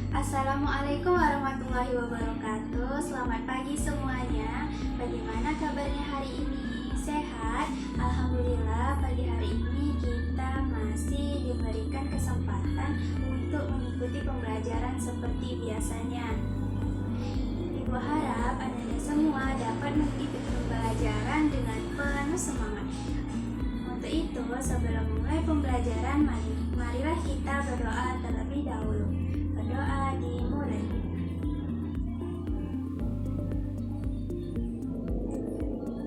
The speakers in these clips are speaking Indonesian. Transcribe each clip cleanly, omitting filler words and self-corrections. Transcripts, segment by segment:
Assalamualaikum warahmatullahi wabarakatuh. Selamat pagi semuanya. Bagaimana kabarnya hari ini? Sehat? Alhamdulillah, pagi hari ini kita masih diberikan kesempatan untuk mengikuti pembelajaran seperti biasanya. Ibu harap Anda semua dapat mengikuti pembelajaran dengan penuh semangat. Untuk itu, sebelum mulai pembelajaran, marilah kita berdoa terlebih dahulu. Berdoa dimulai.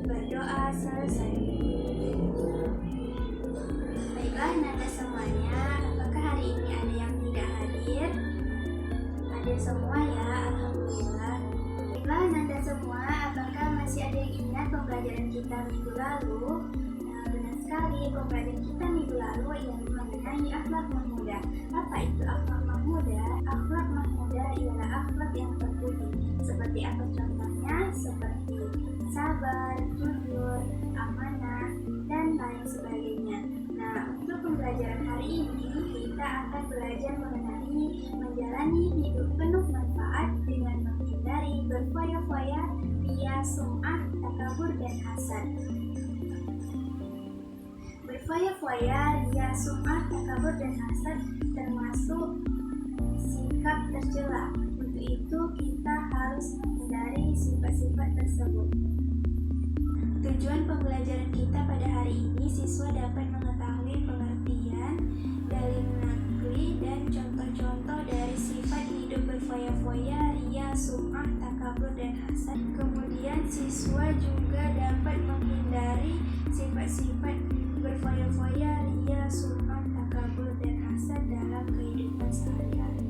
Berdoa selesai. Baiklah Nanda semuanya, apakah hari ini ada yang tidak hadir? Hadir semua ya, Alhamdulillah. Baiklah Nanda semua, apakah masih ada yang ingat pembelajaran kita minggu lalu? Benar sekali, pembelajaran kita minggu lalu yang mengenai akhlak mahmuda. Apa itu akhlak mahmuda? Akhlak mahmuda ialah akhlak yang terpuji. Seperti apa contohnya? Seperti sabar, jujur, amanah, dan lain sebagainya. Nah, untuk pembelajaran hari ini kita akan belajar mengenai menjalani hidup penuh manfaat dengan menghindari berfoya-foya, riya, sum'ah, takabur, dan hasad. Berfoya-foya, riya, sum'ah, takabur, dan hasad termasuk sikap tercela. Untuk itu kita harus menghindari sifat-sifat tersebut. Tujuan pembelajaran kita pada hari ini, siswa dapat mengetahui pengertian, dalil naqli, dan contoh-contoh dari sifat hidup berfoya-foya, riya, sum'ah, takabur, dan hasad. Kemudian siswa juga dapat menghindari sifat-sifat berfoya-foya, riya, sum'ah, takabur, dan hasad dalam kehidupan sehari-hari.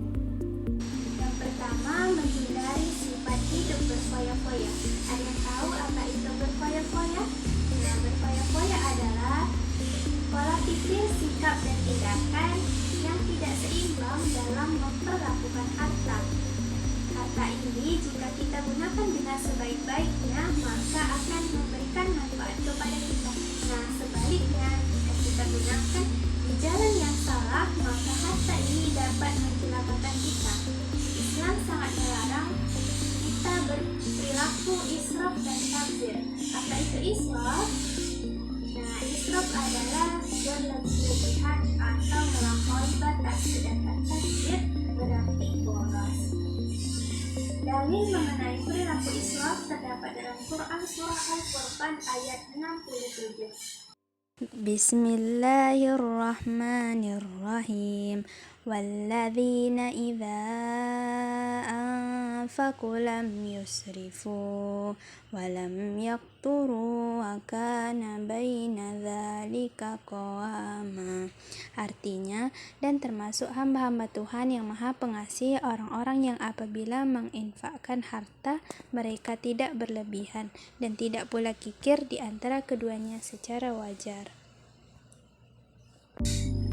Yang pertama, menghindari sifat hidup berfoya-foya. Ada yang tahu apa itu berfoya-foya? Nah, berfoya-foya adalah pola pikir, sikap, dan tindakan yang tidak seimbang dalam memperlakukan harta. Harta ini jika kita gunakan dengan sebaik-baiknya, maka akan memberikan manfaat kepada kita. Nah, sebaliknya, jika kita gunakan di jalan yang salah, maka harta ini dapat mencelakakan kita. Islam sangat melarang kita berperilaku israf dan tabdzir. Apa itu israf? Nah, israf adalah berlebihan atau melampaui batas, sedangkan tabdzir berarti boros. Dalil mengenai perilaku israf terdapat dalam Quran surah Al-Furqan ayat 67. Bismillahirrahmanirrahim. Walladzina idza anfaqu lam yusrifu wa lam yaqturu wa kana baina dzalika qawama. Artinya, dan termasuk hamba-hamba Tuhan yang Maha Pengasih, orang-orang yang apabila menginfakkan harta, mereka tidak berlebihan dan tidak pula kikir di antara keduanya secara wajar.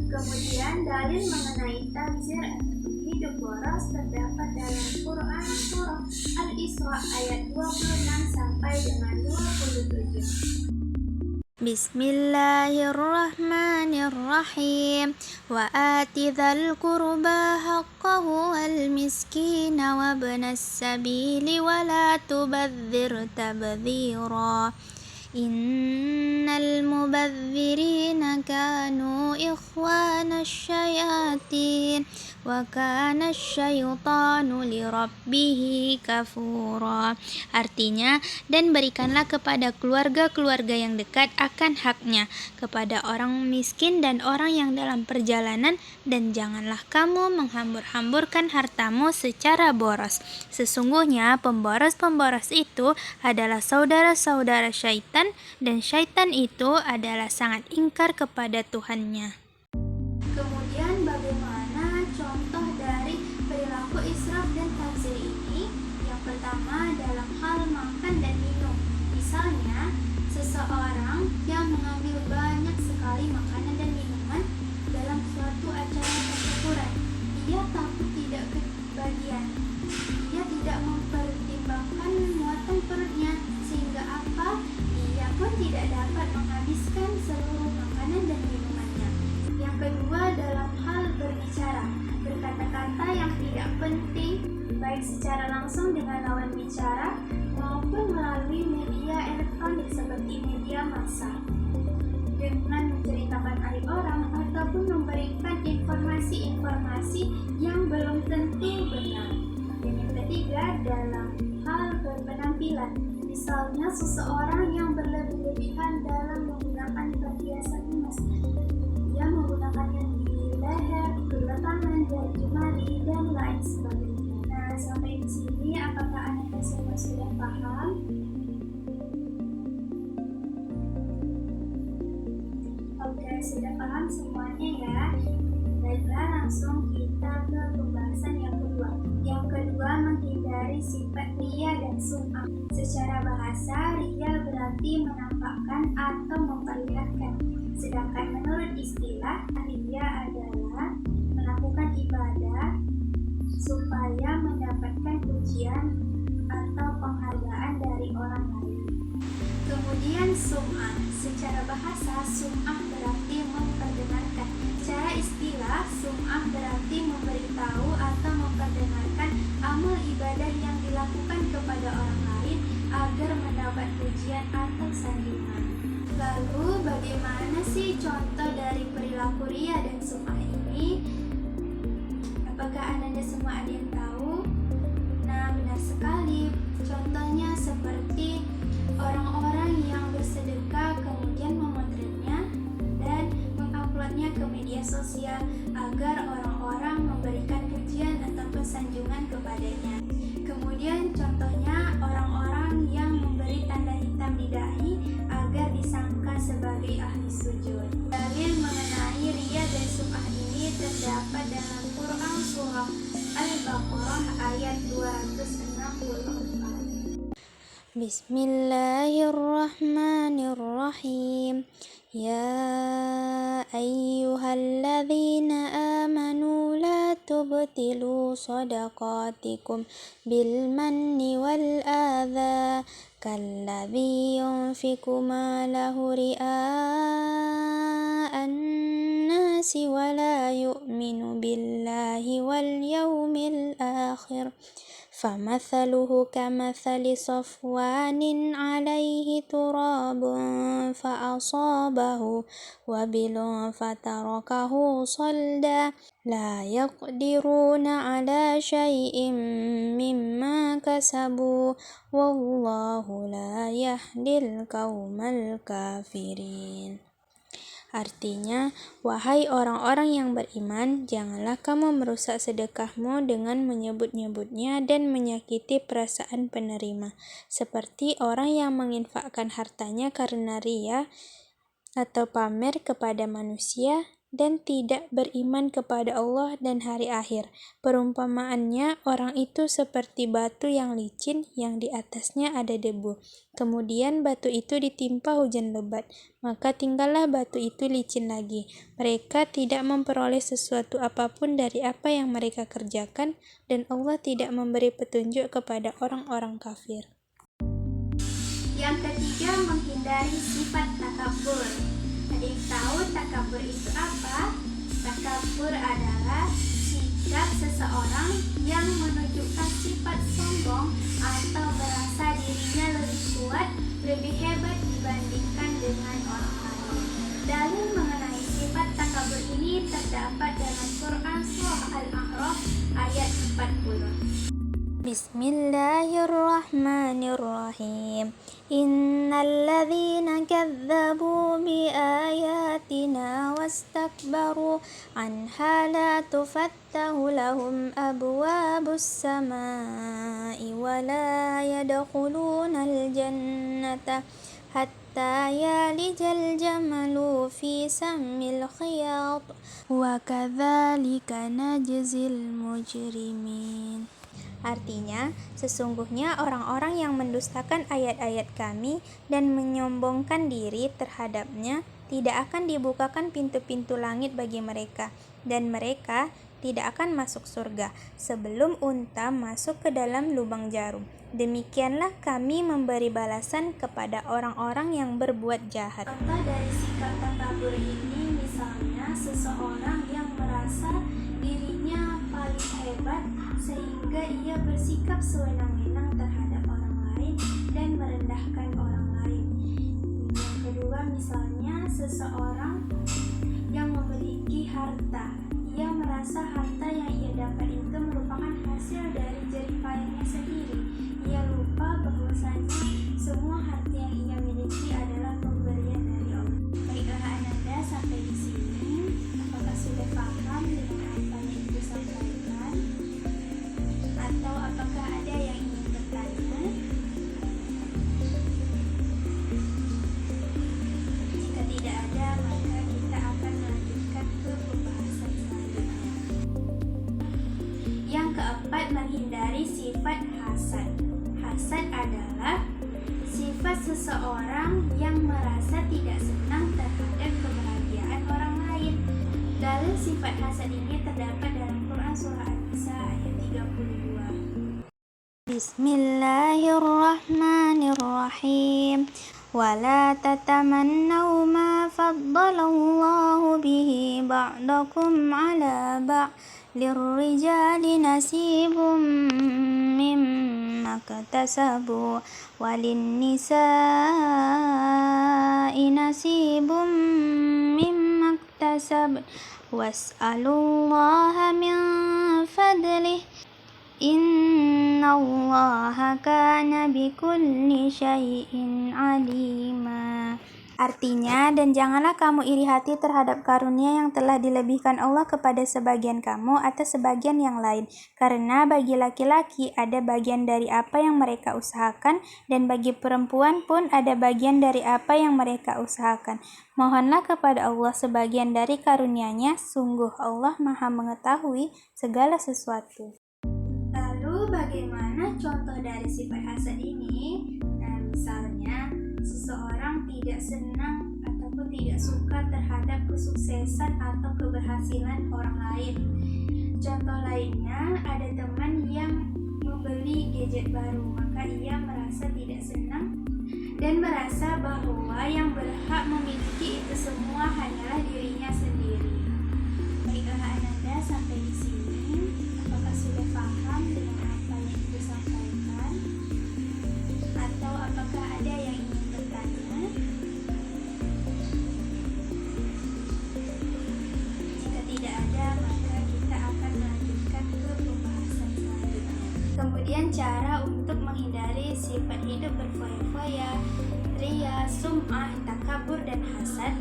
Kemudian dalil mengenai tabdzir atau hidup boros terdapat dalam Quran surah Al-Isra ayat 26 sampai dengan 27. Bismillahirrahmanirrahim. Wa ati dzal qurba haqqahu wal miskina wa ibnas sabili wa la tubadzir tabdzira. Innal mubadzirina kanu ikhwana syayatin wa kana syaitanu lirabbihi kafura. Artinya, dan berikanlah kepada keluarga-keluarga yang dekat akan haknya, kepada orang miskin dan orang yang dalam perjalanan, dan janganlah kamu menghambur-hamburkan hartamu secara boros. Sesungguhnya pemboros-pemboros itu adalah saudara-saudara syaitan, dan syaitan itu adalah sangat ingkar kepada Tuhannya. Kemudian bagaimana contoh dari perilaku israf dan tabdzir ini? Yang pertama, dalam hal makan dan minum. Misalnya, seseorang yang mengambil banyak sekali makanan dan minuman dalam suatu acara persyukuran. Dia takut tidak kebagian. Dia tidak mempertimbangkan muatan perutnya, sehingga apa? Dia pun tidak dapat menghabiskan seluruh makanan dan minumannya. Yang kedua, dalam hal berbicara, berkata-kata yang tidak penting, baik secara langsung dengan lawan bicara maupun melalui media elektronik seperti media massa, dengan menceritakan aib orang ataupun memberikan informasi-informasi yang belum tentu benar. Dan yang ketiga, dalam hal berpenampilan, misalnya seseorang yang berlebihan dalam menggunakan perhiasan emas, dia menggunakannya di leher, kedua tangan, jari jemari, dan lain sebagainya. Nah, sampai di sini apakah Anda semua sudah paham? Oke, sudah paham semuanya ya. Baiklah, langsung kita ke pembahasan yang kedua. Yang kedua, menghindari sifat riya dan sum'ah. Secara bahasa, riya berarti menampakkan atau memperlihatkan. Sedangkan menurut istilah, riya adalah melakukan ibadah supaya mendapatkan pujian atau penghargaan dari orang lain. Kemudian sum'ah. Secara bahasa, sum'ah berarti memperdengarkan. Secara istilah, sum'ah berarti memberitahu atau memperdengarkan amal ibadah yang dilakukan kepada orang lain agar mendapat pujian atau sanjungan. Lalu, bagaimana sih contoh dari perilaku riya dan sum'ah ini? Apakah Anda semua ada yang tahu? Nah, benar sekali. Contohnya seperti orang-orang yang bersedekah kemudian memotretnya dan menguploadnya ke media sosial agar orang-orang memberikan pujian ataupun sanjungan kepadanya. Kemudian contohnya orang-orang yang memberi tanda hitam di dahi agar disangka sebagai ahli sujud. Dalil mengenai riya dan sum'ah ini terdapat dalam Quran surah Al-Baqarah ayat 264. Bismillahirrahmanirrahim. Ya ayyuhalladzina amanu la tubtilu sadaqatikum bil manni wal adha kalladzi yunfiku malahu ria'an nasi wa la yu'minu billahi wal yawmil akhir. فمثله كمثل صفوان عليه تراب فأصابه وبل فتركه صلدا لا يقدرون على شيء مما كسبوا والله لا يهدي القوم الكافرين. Artinya, wahai orang-orang yang beriman, janganlah kamu merusak sedekahmu dengan menyebut-nyebutnya dan menyakiti perasaan penerima, seperti orang yang menginfakkan hartanya karena riya atau pamer kepada manusia dan tidak beriman kepada Allah dan hari akhir. Perumpamaannya, orang itu seperti batu yang licin yang di atasnya ada debu. Kemudian batu itu ditimpa hujan lebat, maka tinggallah batu itu licin lagi. Mereka tidak memperoleh sesuatu apapun dari apa yang mereka kerjakan, dan Allah tidak memberi petunjuk kepada orang-orang kafir. Yang ketiga, menghindari sifat takabur. Ada yang tahu takabur itu apa? Takabur adalah sikap seseorang yang menunjukkan sifat sombong atau merasa dirinya lebih kuat, lebih hebat dibandingkan dengan orang lain. Dalil mengenai sifat takabur ini terdapat dalam Quran surah Al-A'raf ayat 40. Bismillahirrahmanirrahim. Innalladzina kadzabu biayatina wastakbaru anha la tufattahu lahum abwabus samai wa la yadkhulunal jannata hatta yalijal jamalu fi sammil khiyat wa kadzalika najzil mujrimin. Artinya, sesungguhnya orang-orang yang mendustakan ayat-ayat kami dan menyombongkan diri terhadapnya tidak akan dibukakan pintu-pintu langit bagi mereka, dan mereka tidak akan masuk surga sebelum unta masuk ke dalam lubang jarum. Demikianlah kami memberi balasan kepada orang-orang yang berbuat jahat. Contoh dari sikap takabur ini misalnya seseorang yang merasa dirinya paling hebat sehingga ia bersikap sewenang-wenang terhadap orang lain dan merendahkan orang lain. Yang kedua, misalnya seseorang yang memiliki harta, ia merasa harta yang ia dapat itu merupakan hasil dari jerih payahnya sendiri. Ia lupa bahwasanya semua harta yang ia miliki adalah pemberian dari Allah. Baiklah Ananda, sampai di sini apakah sudah paham dengan apa yang Ibu sampaikan? Atau apakah ada yang ingin bertanya? Jika tidak ada, maka kita akan melanjutkan ke pembahasan selanjutnya. Yang keempat, menghindari sifat hasad. Hasad adalah sifat seseorang yang merasa tidak senang terhadap kebahagiaan orang lain. Dalil sifat hasad ini terdapat dalam Quran Surah An-Nisa ayat 32. Bismillahirrahmanirrahim. ولا تتمنوا ما فضل الله به بعضكم على بعض للرجال نصيب مما اكتسبوا وللنساء نصيب مما اكتسبن واسألوا الله من فضله Innallaha kana bikulli syai'in alima. Artinya, dan janganlah kamu iri hati terhadap karunia yang telah dilebihkan Allah kepada sebagian kamu atas sebagian yang lain. Karena bagi laki-laki ada bagian dari apa yang mereka usahakan, dan bagi perempuan pun ada bagian dari apa yang mereka usahakan. Mohonlah kepada Allah sebagian dari karunia-Nya, sungguh Allah Maha mengetahui segala sesuatu. Lalu bagaimana contoh dari sifat hasad ini? Nah, misalnya seseorang tidak senang ataupun tidak suka terhadap kesuksesan atau keberhasilan orang lain. Contoh lainnya, ada teman yang membeli gadget baru, maka ia merasa tidak senang dan merasa bahwa yang berhak memiliki itu semua hanyalah dirinya sendiri. Baiklah Ananda, sampai di sini apakah sudah paham dengan apa yang Ibu sampaikan? Atau apakah ada yang ingin bertanya? Jika tidak ada, maka kita akan melanjutkan ke pembahasan selanjutnya. Kemudian cara untuk menghindari sifat hidup berfoya-foya, ria, sum'ah, takabur, dan hasad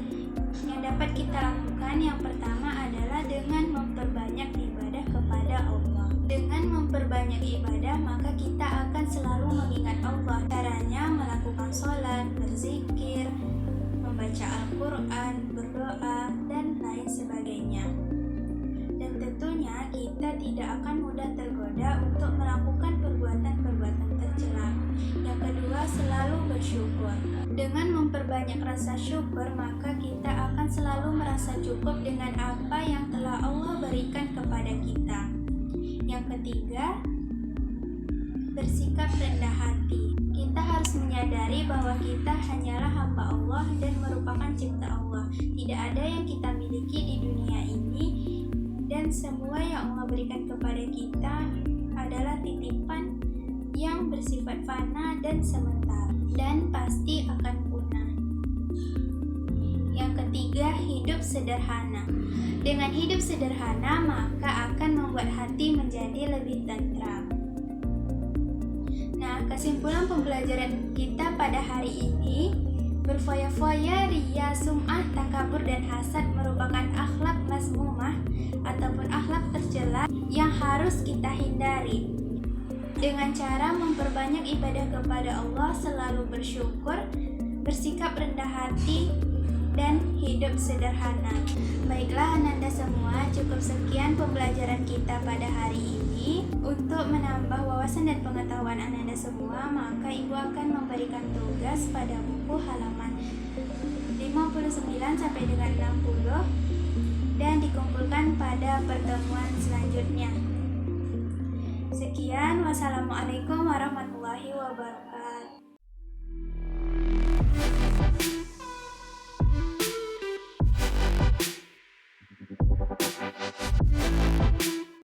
yang dapat kita lakukan. Yang pertama adalah dengan memperbanyak ibadah kepada Allah. Dengan memperbanyak ibadah, maka kita akan selalu mengingat Allah. Caranya melakukan sholat, berzikir, membaca Al-Quran, berdoa, dan lain sebagainya. Dan tentunya kita tidak akan mudah tergoda untuk melakukan perbuatan-perbuatan tercela. Yang kedua, selalu bersyukur. Dengan memperbanyak rasa syukur, maka kita akan selalu merasa cukup dengan apa yang telah Allah berikan kepada kita. Yang ketiga, bersikap rendah hati. Kita harus menyadari bahwa kita hanyalah hamba Allah dan merupakan cipta Allah. Tidak ada yang kita miliki di dunia ini, dan semua yang Allah berikan kepada kita adalah titipan yang bersifat fana dan sementara, dan pasti akan punah. Yang ketiga, hidup sederhana. Dengan hidup sederhana, maka akan membuat hati menjadi lebih tentram. Nah, kesimpulan pembelajaran kita pada hari ini, berfoya-foya, ria, sum'ah, takabur, dan hasad merupakan akhlak mazmumah ataupun akhlak tercela yang harus kita hindari. Dengan cara memperbanyak ibadah kepada Allah, selalu bersyukur, bersikap rendah hati, dan hidup sederhana. Baiklah Ananda semua, cukup sekian pembelajaran kita pada hari ini. Untuk menambah wawasan dan pengetahuan Ananda semua, maka Ibu akan memberikan tugas pada buku halaman 59 sampai dengan 60 dan dikumpulkan pada pertemuan selanjutnya. Sekian, wassalamualaikum warahmatullahi wabarakatuh.